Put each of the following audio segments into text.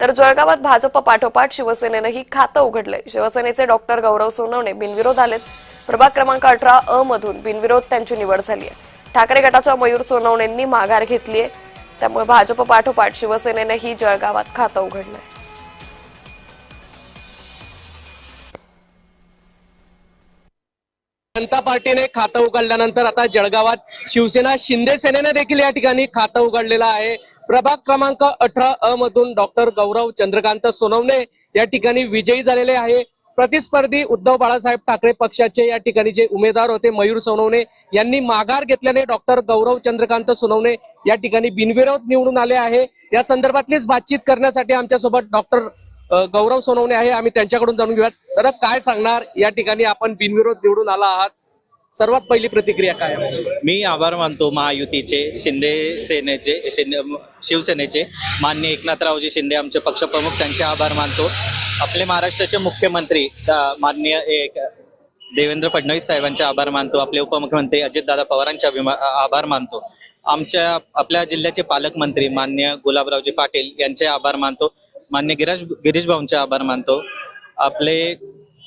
तर जळगावात भाजप पाठोपाठ शिवसेनेनंही खातं उघडलंय। शिवसेनेचे डॉक्टर गौरव सोनवणे बिनविरोध आलेत। प्रभाग क्रमांक 18 अ मधून बिनविरोध त्यांची निवड झाली आहे। ठाकरे गटाच्या मयूर सोनवणेंनी माघार घेतली आहे, त्यामुळे भाजप पाठोपाठ शिवसेनेनंही जळगावात खातं उघडलंय। जनता पार्टीने खातं उघडल्यानंतर आता जळगावात शिवसेना शिंदे सेनेने देखील या ठिकाणी खातं उघडलेलं आहे। प्रभाग क्रमांक 18 अ मधून डॉक्टर गौरव चंद्रकांत सोनवणे या ठिकाणी विजयी झालेले आहे। प्रतिस्पर्धी उद्धव बाळासाहेब ठाकरे पक्षाचे या ठिकाणी जे उमेदवार होते मयूर सोनवणे यांनी माघार घेतल्याने डॉक्टर गौरव चंद्रकांत सोनवणे या ठिकाणी बिनविरोध निवडून आले आहे। या संदर्भातलीच बातचीत करण्यासाठी आमच्यासोबत डॉक्टर गौरव सोनवणे आहे। आम्ही त्यांच्याकडून जाणून घेऊयात, तर काय सांगणार, या ठिकाणी आपण बिनविरोध निवडून आला आहात, सर्वात पहिली प्रतिक्रिया काय आहे? मी आभार मानतो महायुतीचे, शिवसेनेचे माननीय एकनाथरावजी शिंदे आमचे पक्षप्रमुख, त्यांचे आभार मानतो। आपले महाराष्ट्राचे मुख्यमंत्री माननीय देवेंद्र फडणवीस साहेबांचे आभार मानतो। आपले उपमुख्यमंत्री अजितदादा पवारांचे आभार मानतो। आपल्या जिल्ह्याचे पालकमंत्री माननीय गुलाबरावजी पाटील यांचे आभार मानतो। माननीय गिरीश भाऊंचे आभार मानतो। आपले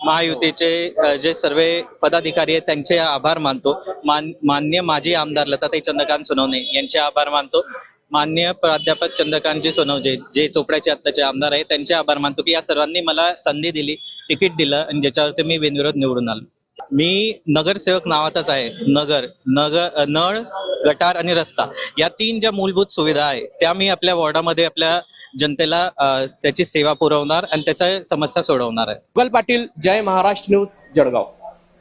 महायुतीचे जे सर्व पदाधिकारी आहेत त्यांचे आभार मानतो। माननीय माजी आमदार लताताई चंद्रकांत सोनवणे यांचे आभार मानतो। माननीय प्राध्यापक चंद्रकांतजी सोनवणे जे चोपड्याचे आत्ताचे आमदार आहेत त्यांचे आभार मानतो की या सर्वांनी मला संधी दिली, तिकीट दिलं आणि ज्याच्यावरती मी बिनविरोध निवडून आलो। मी नगरसेवक नावातच आहे। नळ, गटार आणि रस्ता या 3 ज्या मूलभूत सुविधा आहे त्या मी आपल्या वॉर्डामध्ये आपल्या जनतेला त्याची सेवा पुरवणार आणि त्याच्या समस्या सोडवणार आहे। पाटील, जय महाराष्ट्र न्यूज, जळगाव।